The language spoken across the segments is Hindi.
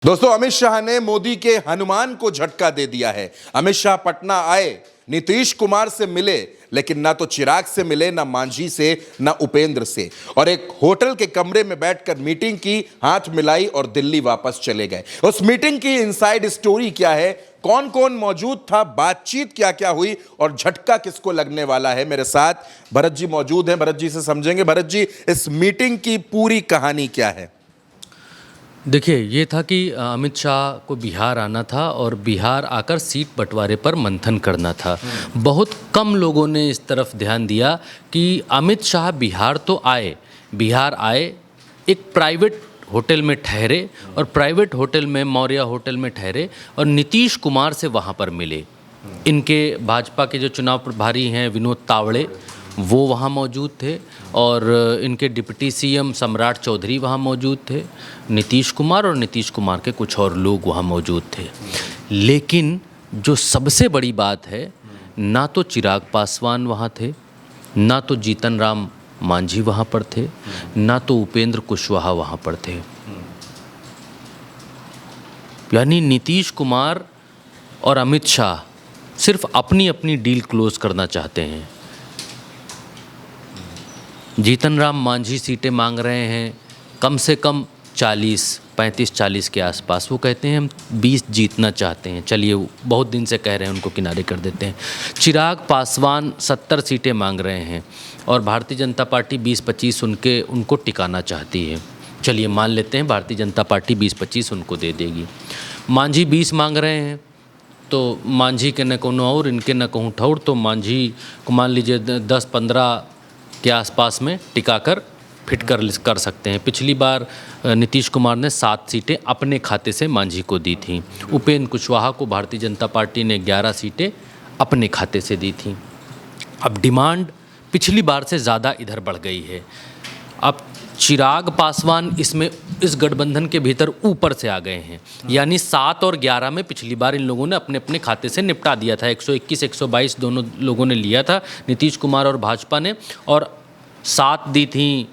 दोस्तों, अमित शाह ने मोदी के हनुमान को झटका दे दिया है। अमित शाह पटना आए, नीतीश कुमार से मिले, लेकिन ना तो चिराग से मिले, ना मांझी से, ना उपेंद्र से, और एक होटल के कमरे में बैठकर मीटिंग की, हाथ मिलाई और दिल्ली वापस चले गए। उस मीटिंग की इनसाइड स्टोरी क्या है, कौन कौन मौजूद था, बातचीत क्या क्या हुई और झटका किसको लगने वाला है, मेरे साथ भरत जी मौजूद हैं। भरत जी से समझेंगे। भरत जी, इस मीटिंग की पूरी कहानी क्या है? देखिए, ये था कि अमित शाह को बिहार आना था और बिहार आकर सीट बंटवारे पर मंथन करना था। बहुत कम लोगों ने इस तरफ ध्यान दिया कि अमित शाह बिहार तो आए, बिहार आए, एक प्राइवेट होटल में ठहरे और प्राइवेट होटल में, मौर्य होटल में ठहरे और नीतीश कुमार से वहाँ पर मिले। इनके भाजपा के जो चुनाव प्रभारी हैं विनोद तावड़े, वो वहाँ मौजूद थे और इनके डिप्टी सीएम सम्राट चौधरी वहाँ मौजूद थे, नीतीश कुमार और नीतीश कुमार के कुछ और लोग वहाँ मौजूद थे। लेकिन जो सबसे बड़ी बात है, ना तो चिराग पासवान वहाँ थे, ना तो जीतन राम मांझी वहाँ पर थे, ना तो उपेंद्र कुशवाहा वहाँ पर थे। यानी नीतीश कुमार और अमित शाह सिर्फ अपनी अपनी डील क्लोज करना चाहते हैं। जीतन राम मांझी सीटें मांग रहे हैं कम से कम 35-40 के आसपास। वो कहते हैं हम 20 जीतना चाहते हैं। चलिए, बहुत दिन से कह रहे हैं, उनको किनारे कर देते हैं। चिराग पासवान 70 सीटें मांग रहे हैं और भारतीय जनता पार्टी 20-25 उनको टिकाना चाहती है। चलिए, मान लेते हैं भारतीय जनता पार्टी 20-25 उनको दे देगी। मांझी 20 मांग रहे हैं, तो मांझी के न कहूँ और इनके न कहूँ ठौर, तो मांझी को मान लीजिए 10-15 के आसपास में टिकाकर फिट कर सकते हैं। पिछली बार नीतीश कुमार ने 7 सीटें अपने खाते से मांझी को दी थी। उपेंद्र कुशवाहा को भारतीय जनता पार्टी ने 11 सीटें अपने खाते से दी थी। अब डिमांड पिछली बार से ज़्यादा इधर बढ़ गई है। अब चिराग पासवान इस गठबंधन के भीतर ऊपर से आ गए हैं। यानी 7 और 11 में पिछली बार इन लोगों ने अपने अपने खाते से निपटा दिया था। 121-122 दोनों लोगों ने लिया था, नीतीश कुमार और भाजपा ने, और 7 दी थी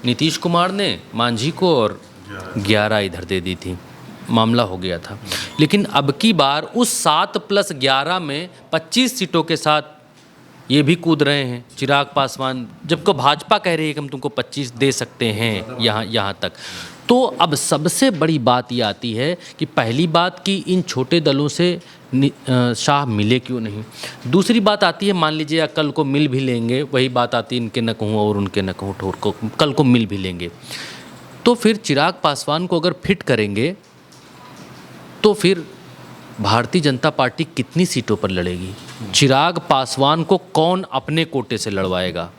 नीतीश कुमार ने मांझी को और 11 इधर दे दी थी। मामला हो गया था। लेकिन अब की बार उस 7 + 11 में 25 सीटों के साथ ये भी कूद रहे हैं चिराग पासवान, जबकि भाजपा कह रही है कि हम तुमको 25 दे सकते हैं यहाँ तक। तो अब सबसे बड़ी बात ये आती है कि पहली बात कि इन छोटे दलों से शाह मिले क्यों नहीं। दूसरी बात आती है, मान लीजिए कल को मिल भी लेंगे, वही बात आती है इनके न कहूँ और उनके न कहूँ ठोर को, कल को मिल भी लेंगे, तो फिर चिराग पासवान को अगर फिट करेंगे तो फिर भारतीय जनता पार्टी कितनी सीटों पर लड़ेगी? चिराग पासवान को कौन अपने कोटे से लड़वाएगा?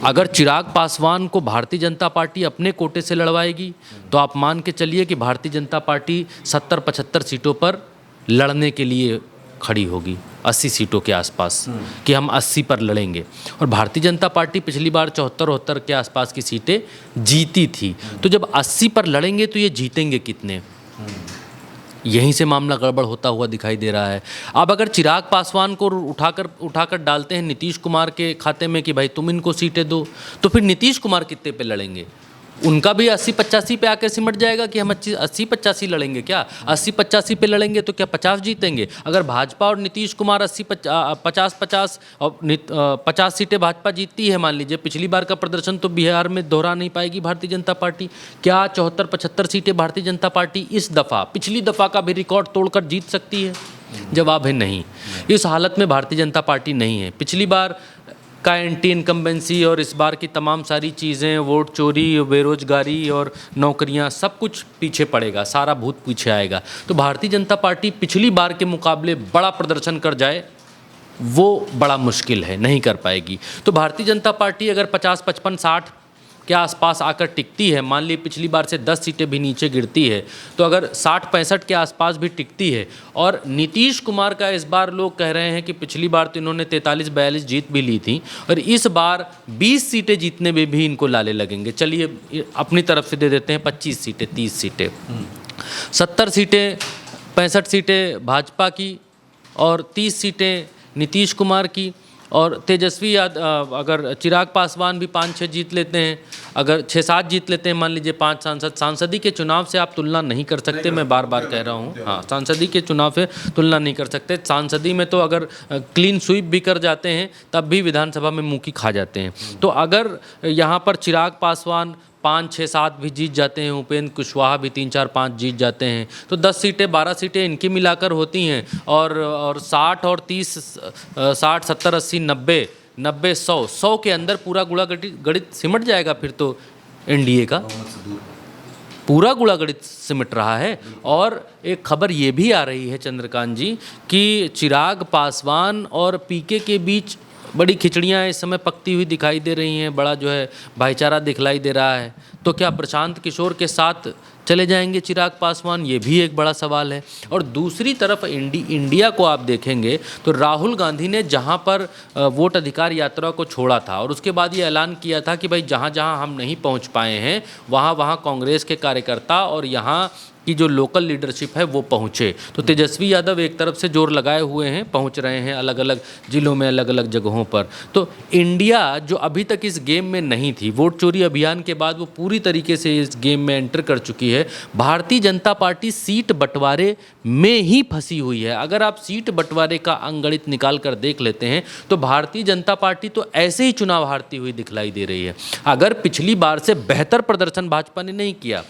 अगर चिराग पासवान को भारतीय जनता पार्टी अपने कोटे से लड़वाएगी तो आप मान के चलिए कि भारतीय जनता पार्टी 70-75 सीटों पर लड़ने के लिए खड़ी होगी, 80 सीटों के आसपास, कि हम 80 पर लड़ेंगे। और भारतीय जनता पार्टी पिछली बार 74-72 के आसपास की सीटें जीती थी, तो जब 80 पर लड़ेंगे तो ये जीतेंगे कितने? यहीं से मामला गड़बड़ होता हुआ दिखाई दे रहा है। अब अगर चिराग पासवान को उठाकर डालते हैं नीतीश कुमार के खाते में कि भाई तुम इनको सीटें दो, तो फिर नीतीश कुमार कितने पे लड़ेंगे? उनका भी 80-85 पे आकर सिमट जाएगा कि हम 80-85 लड़ेंगे। क्या 80-85 पे लड़ेंगे तो क्या 50 जीतेंगे? अगर भाजपा और नीतीश कुमार 50-50 और 50 सीटें भाजपा जीतती है, मान लीजिए, पिछली बार का प्रदर्शन तो बिहार में दोहरा नहीं पाएगी भारतीय जनता पार्टी। क्या 74-75 सीटें भारतीय जनता पार्टी इस दफ़ा पिछली दफ़ा का भी रिकॉर्ड तोड़कर जीत सकती है? जवाब है नहीं। इस हालत में भारतीय जनता पार्टी नहीं है। पिछली बार का एंटी इनकम्बेंसी और इस बार की तमाम सारी चीज़ें, वोट चोरी, बेरोजगारी और नौकरियां, सब कुछ पीछे पड़ेगा, सारा भूत पीछे आएगा। तो भारतीय जनता पार्टी पिछली बार के मुकाबले बड़ा प्रदर्शन कर जाए, वो बड़ा मुश्किल है, नहीं कर पाएगी। तो भारतीय जनता पार्टी अगर 50-55-60 के आसपास आकर टिकती है, मान ली पिछली बार से 10 सीटें भी नीचे गिरती है, तो अगर 60-65 के आसपास भी टिकती है, और नीतीश कुमार का इस बार लोग कह रहे हैं कि पिछली बार तो इन्होंने 43-42 जीत भी ली थी और इस बार 20 सीटें जीतने में भी इनको लाले लगेंगे। चलिए, अपनी तरफ से दे देते हैं 25 सीटें, 30 सीटें, 70 सीटें, 65 सीटें भाजपा की और 30 सीटें नीतीश कुमार की, और तेजस्वी यादव, अगर चिराग पासवान भी 5-6 जीत लेते हैं अगर 6-7 जीत लेते हैं, मान लीजिए 5 सांसद, सांसदी के चुनाव से आप तुलना नहीं कर सकते, मैं बार बार कह रहा हूँ। हाँ, सांसदी के चुनाव से तुलना नहीं कर सकते। सांसदी में तो अगर क्लीन स्वीप भी कर जाते हैं तब भी विधानसभा में मुँह की खा जाते हैं। तो अगर यहाँ पर चिराग पासवान 5, 6, 7 भी जीत जाते हैं, उपेंद्र कुशवाहा भी 3, 4, 5 जीत जाते हैं, तो 10 सीटें 12 सीटें इनकी मिलाकर होती हैं। और 60 और 30, 60, 70, 80, 90, 90, 100 के अंदर पूरा गुणा गणित सिमट जाएगा। फिर तो एनडीए का पूरा गुणा गणित सिमट रहा है। और एक खबर ये भी आ रही है चंद्रकांत जी कि चिराग पासवान और पीके के बीच बड़ी खिचड़ियाँ इस समय पकती हुई दिखाई दे रही हैं, बड़ा जो है भाईचारा दिखलाई दे रहा है। तो क्या प्रशांत किशोर के साथ चले जाएंगे चिराग पासवान, ये भी एक बड़ा सवाल है। और दूसरी तरफ इंडिया को आप देखेंगे तो राहुल गांधी ने जहां पर वोट अधिकार यात्रा को छोड़ा था और उसके बाद ये ऐलान किया था कि भाई जहां जहां हम नहीं पहुंच पाए हैं वहां वहां कांग्रेस के कार्यकर्ता और यहाँ की जो लोकल लीडरशिप है वो पहुँचे। तो तेजस्वी यादव एक तरफ से जोर लगाए हुए हैं, पहुँच रहे हैं अलग अलग जिलों में, अलग अलग जगहों पर। तो इंडिया जो अभी तक इस गेम में नहीं थी, वोट चोरी अभियान के बाद वो पूरी तरीके से इस गेम में एंटर कर चुकी है। भारतीय जनता पार्टी सीट बंटवारे में ही फंसी हुई है। अगर आप सीट बंटवारे का अंगणित निकाल कर देख लेते हैं तो भारतीय जनता पार्टी तो ऐसे ही चुनाव हारती हुई दिखलाई दे रही है। अगर पिछली बार से बेहतर प्रदर्शन भाजपा ने नहीं किया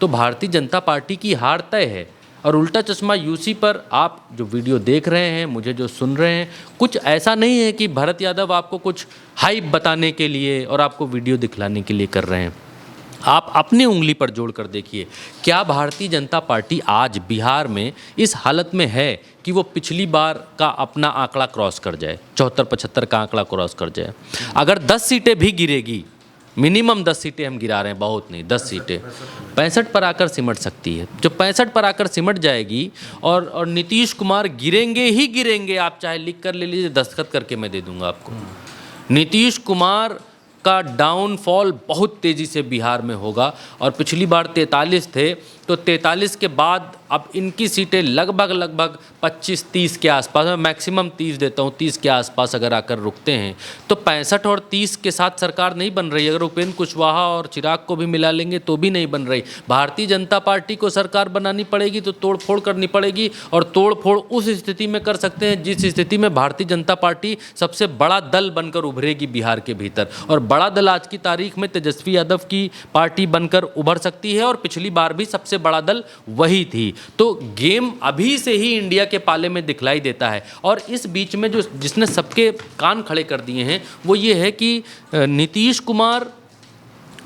तो भारतीय जनता पार्टी की हार तय है। और उल्टा चश्मा यूसी पर आप जो वीडियो देख रहे हैं, मुझे जो सुन रहे हैं, कुछ ऐसा नहीं है कि भरत यादव आपको कुछ हाइप बताने के लिए और आपको वीडियो दिखलाने के लिए कर रहे हैं। आप अपनी उंगली पर जोड़ कर देखिए, क्या भारतीय जनता पार्टी आज बिहार में इस हालत में है कि वो पिछली बार का अपना आंकड़ा क्रॉस कर जाए, 74-75 का आंकड़ा क्रॉस कर जाए। अगर 10 सीटें भी गिरेगी, मिनिमम 10 सीटें हम गिरा रहे हैं, बहुत नहीं 10 सीटें 65 पर आकर सिमट सकती है। जो 65 पर आकर सिमट जाएगी और नीतीश कुमार गिरेंगे ही गिरेंगे, आप चाहे लिख कर ले लीजिए, दस्तखत करके मैं दे दूंगा आपको। नीतीश कुमार का डाउनफॉल बहुत तेज़ी से बिहार में होगा। और पिछली बार 43 थे, तो 43 के बाद अब इनकी सीटें लगभग 25-30 के आसपास, मैं मैक्सिमम 30 देता हूँ, 30 के आसपास अगर आकर रुकते हैं तो 65 और 30 के साथ सरकार नहीं बन रही। अगर उपेंद्र कुशवाहा और चिराग को भी मिला लेंगे तो भी नहीं बन रही। भारतीय जनता पार्टी को सरकार बनानी पड़ेगी तो तोड़फोड़ करनी पड़ेगी, और तोड़फोड़ उस स्थिति में कर सकते हैं जिस स्थिति में भारतीय जनता पार्टी सबसे बड़ा दल बनकर उभरेगी बिहार के भीतर। और बड़ा दल आज की तारीख में तेजस्वी यादव की पार्टी बनकर उभर सकती है, और पिछली बार भी सबसे बड़ा दल वही थी। तो गेम अभी से ही इंडिया के पाले में दिखलाई देता है। और इस बीच में जो जिसने सबके कान खड़े कर दिए हैं वो ये है कि नीतीश कुमार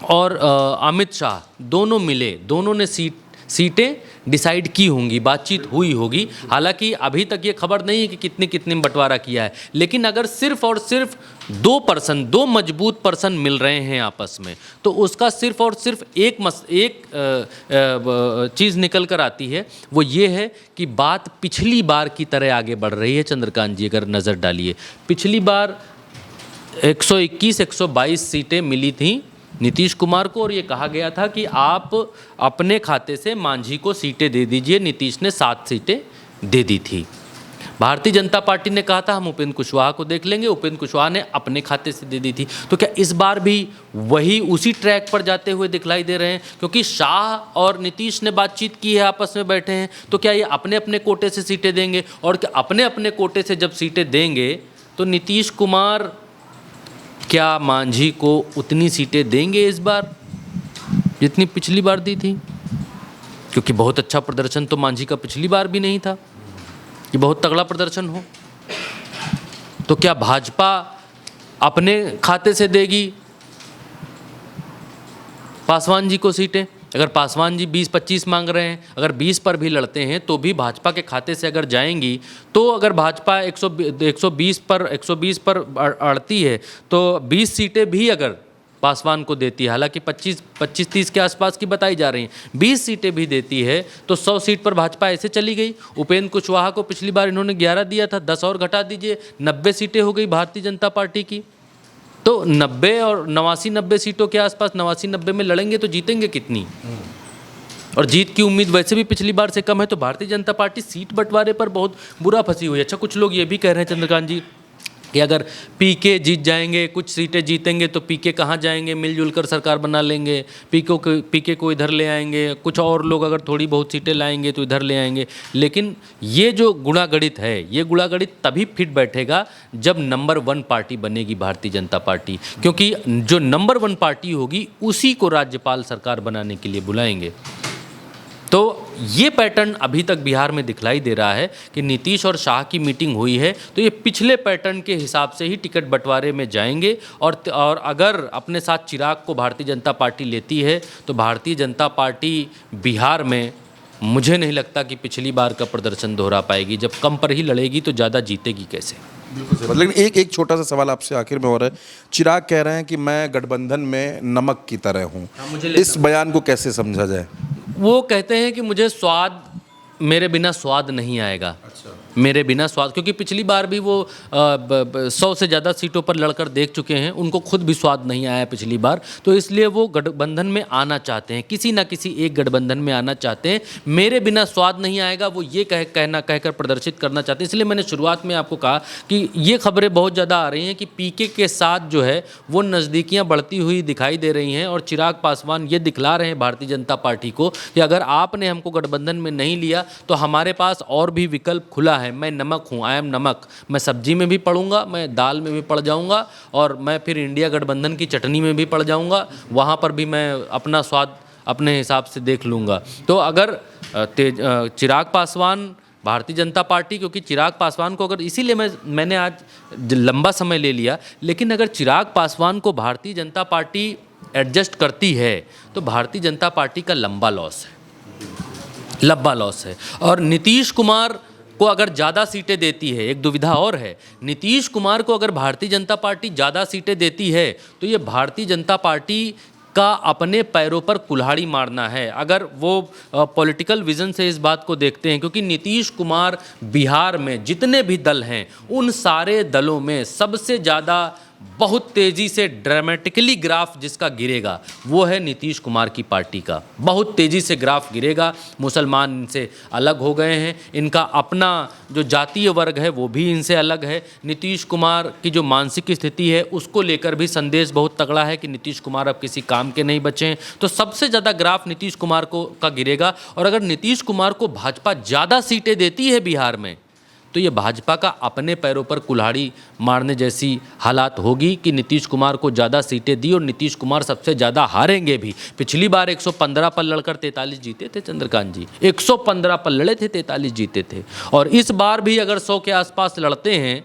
और अमित शाह दोनों मिले, दोनों ने सीटें डिसाइड की होंगी, बातचीत हुई होगी। हालांकि अभी तक ये खबर नहीं है कि कितने बंटवारा किया है, लेकिन अगर सिर्फ और सिर्फ दो मजबूत पर्सन मिल रहे हैं आपस में तो उसका सिर्फ और सिर्फ एक चीज़ निकल कर आती है, वो ये है कि बात पिछली बार की तरह आगे बढ़ रही है। चंद्रकांत जी अगर नज़र डालिए, पिछली बार 121-122 सीटें मिली थीं नीतीश कुमार को, और ये कहा गया था कि आप अपने खाते से मांझी को सीटें दे दीजिए। नीतीश ने 7 सीटें दे दी थी। भारतीय जनता पार्टी ने कहा था हम उपेंद्र कुशवाहा को देख लेंगे, उपेंद्र कुशवाहा ने अपने खाते से दे दी थी। तो क्या इस बार भी वही उसी ट्रैक पर जाते हुए दिखलाई दे रहे हैं? क्योंकि शाह और नीतीश ने बातचीत की है, आपस में बैठे हैं, तो क्या ये अपने अपने कोटे से सीटें देंगे? और क्या अपने अपने कोटे से जब सीटें देंगे तो नीतीश कुमार क्या मांझी को उतनी सीटें देंगे इस बार जितनी पिछली बार दी थी? क्योंकि बहुत अच्छा प्रदर्शन तो मांझी का पिछली बार भी नहीं था कि बहुत तगड़ा प्रदर्शन हो। तो क्या भाजपा अपने खाते से देगी पासवान जी को सीटें? अगर पासवान जी 20-25 मांग रहे हैं, अगर 20 पर भी लड़ते हैं तो भी भाजपा के खाते से अगर जाएंगी, तो अगर भाजपा 120 पर अड़ती है तो 20 सीटें भी अगर पासवान को देती है, हालांकि 25-30 के आसपास की बताई जा रही हैं, 20 सीटें भी देती है तो 100 सीट पर भाजपा ऐसे चली गई। उपेंद्र कुशवाहा को पिछली बार इन्होंने 11 दिया था, 10 और घटा दीजिए, 90 सीटें हो गई भारतीय जनता पार्टी की। तो 90 और 89-90 सीटों के आसपास, 89-90 में लड़ेंगे तो जीतेंगे कितनी? और जीत की उम्मीद वैसे भी पिछली बार से कम है। तो भारतीय जनता पार्टी सीट बंटवारे पर बहुत बुरा फंसी हुई है। अच्छा, कुछ लोग ये भी कह रहे हैं चंद्रकांत जी कि अगर पीके जीत जाएंगे, कुछ सीटें जीतेंगे तो पीके कहाँ जाएंगे, मिलजुल कर सरकार बना लेंगे, पीके को इधर ले आएंगे, कुछ और लोग अगर थोड़ी बहुत सीटें लाएंगे तो इधर ले आएंगे। लेकिन ये जो गुणागणित है, ये गुणागणित तभी फिट बैठेगा जब नंबर 1 पार्टी बनेगी भारतीय जनता पार्टी, क्योंकि जो नंबर 1 पार्टी होगी उसी को राज्यपाल सरकार बनाने के लिए बुलाएंगे। तो ये पैटर्न अभी तक बिहार में दिखलाई दे रहा है कि नीतीश और शाह की मीटिंग हुई है तो ये पिछले पैटर्न के हिसाब से ही टिकट बंटवारे में जाएंगे। और अगर अपने साथ चिराग को भारतीय जनता पार्टी लेती है तो भारतीय जनता पार्टी बिहार में मुझे नहीं लगता कि पिछली बार का प्रदर्शन दोहरा पाएगी। जब कम पर ही लड़ेगी तो ज़्यादा जीतेगी कैसे? लेकिन एक छोटा सा सवाल आपसे आखिर में हो रहा है। चिराग कह रहे हैं कि मैं गठबंधन में नमक की तरह हूँ, इस बयान को कैसे समझा जाए? वो कहते हैं कि मुझे स्वाद, मेरे बिना स्वाद नहीं आएगा। अच्छा। मेरे बिना स्वाद, क्योंकि पिछली बार भी वो 100 से ज़्यादा सीटों पर लड़कर देख चुके हैं, उनको खुद भी स्वाद नहीं आया पिछली बार, तो इसलिए वो गठबंधन में आना चाहते हैं, किसी ना किसी एक गठबंधन में आना चाहते हैं। मेरे बिना स्वाद नहीं आएगा, वो ये कहकर प्रदर्शित करना चाहते हैं। इसलिए मैंने शुरुआत में आपको कहा कि ये खबरें बहुत ज़्यादा आ रही हैं कि पीके के साथ जो है वो नज़दीकियाँ बढ़ती हुई दिखाई दे रही हैं, और चिराग पासवान ये दिखला रहे हैं भारतीय जनता पार्टी को कि अगर आपने हमको गठबंधन में नहीं लिया तो हमारे पास और भी विकल्प खुला है। मैं नमक हूँ, आई एम नमक, मैं सब्जी में भी पड़ूंगा, मैं दाल में भी पड़ जाऊंगा, और मैं फिर इंडिया गठबंधन की चटनी में भी पड़ जाऊंगा, वहाँ पर भी मैं अपना स्वाद अपने हिसाब से देख लूँगा। तो अगर चिराग पासवान भारतीय जनता पार्टी, क्योंकि चिराग पासवान को अगर, इसीलिए मैंने आज लंबा समय ले लिया, लेकिन अगर चिराग पासवान को भारतीय जनता पार्टी एडजस्ट करती है तो भारतीय जनता पार्टी का लंबा लॉस है। और नीतीश कुमार को अगर ज़्यादा सीटें देती है, एक दुविधा और है, नीतीश कुमार को अगर भारतीय जनता पार्टी ज़्यादा सीटें देती है तो ये भारतीय जनता पार्टी का अपने पैरों पर कुल्हाड़ी मारना है। अगर वो पॉलिटिकल विजन से इस बात को देखते हैं, क्योंकि नीतीश कुमार बिहार में जितने भी दल हैं उन सारे दलों में सबसे ज़्यादा बहुत तेज़ी से ड्रामेटिकली ग्राफ जिसका गिरेगा वो है नीतीश कुमार की पार्टी का। बहुत तेज़ी से ग्राफ गिरेगा। मुसलमान इनसे अलग हो गए हैं, इनका अपना जो जातीय वर्ग है वो भी इनसे अलग है। नीतीश कुमार की जो मानसिक स्थिति है उसको लेकर भी संदेश बहुत तगड़ा है कि नीतीश कुमार अब किसी काम के नहीं बचे हैं। तो सबसे ज़्यादा ग्राफ नीतीश कुमार का गिरेगा। और अगर नीतीश कुमार को भाजपा ज़्यादा सीटें देती है बिहार में तो ये भाजपा का अपने पैरों पर कुल्हाड़ी मारने जैसी हालात होगी कि नीतीश कुमार को ज़्यादा सीटें दी और नीतीश कुमार सबसे ज़्यादा हारेंगे भी। पिछली बार 115 पर लड़कर 43 जीते थे चंद्रकांत जी, 115 पर लड़े थे, 43 जीते थे। और इस बार भी अगर 100 के आसपास लड़ते हैं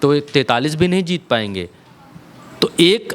तो 43 भी नहीं जीत पाएंगे। तो एक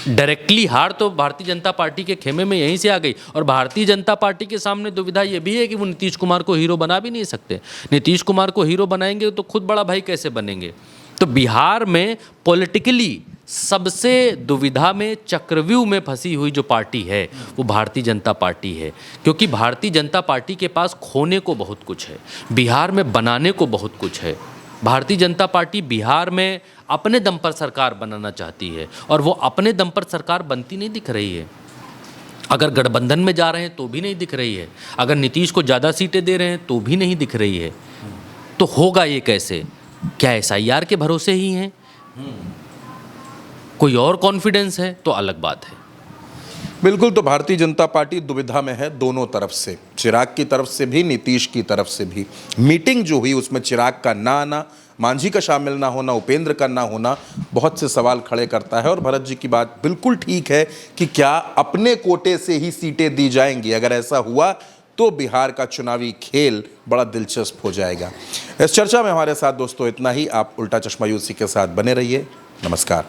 डायरेक्टली हार तो भारतीय जनता पार्टी के खेमे में यहीं से आ गई। और भारतीय जनता पार्टी के सामने दुविधा ये भी है कि वो नीतीश कुमार को हीरो बना भी नहीं सकते। नीतीश कुमार को हीरो बनाएंगे तो खुद बड़ा भाई कैसे बनेंगे? तो बिहार में पॉलिटिकली सबसे दुविधा में, चक्रव्यूह में फंसी हुई जो पार्टी है वो भारतीय जनता पार्टी है। क्योंकि भारतीय जनता पार्टी के पास खोने को बहुत कुछ है, बिहार में बनाने को बहुत कुछ है। भारतीय जनता पार्टी बिहार में अपने दम पर सरकार बनाना चाहती है और वो अपने दम पर सरकार बनती नहीं दिख रही है। अगर गठबंधन में जा रहे हैं तो भी नहीं दिख रही है, अगर नीतीश को ज़्यादा सीटें दे रहे हैं तो भी नहीं दिख रही है। तो होगा ये कैसे? क्या SIR के भरोसे ही हैं? कोई और कॉन्फिडेंस है तो अलग बात है। बिल्कुल। तो भारतीय जनता पार्टी दुविधा में है दोनों तरफ से, चिराग की तरफ से भी, नीतीश की तरफ से भी। मीटिंग जो हुई उसमें चिराग का ना आना, मांझी का शामिल ना होना, उपेंद्र का ना होना बहुत से सवाल खड़े करता है। और भरत जी की बात बिल्कुल ठीक है कि क्या अपने कोटे से ही सीटें दी जाएंगी? अगर ऐसा हुआ तो बिहार का चुनावी खेल बड़ा दिलचस्प हो जाएगा। इस चर्चा में हमारे साथ दोस्तों इतना ही। आप उल्टा चश्मा यूसी के साथ बने रहिए। नमस्कार।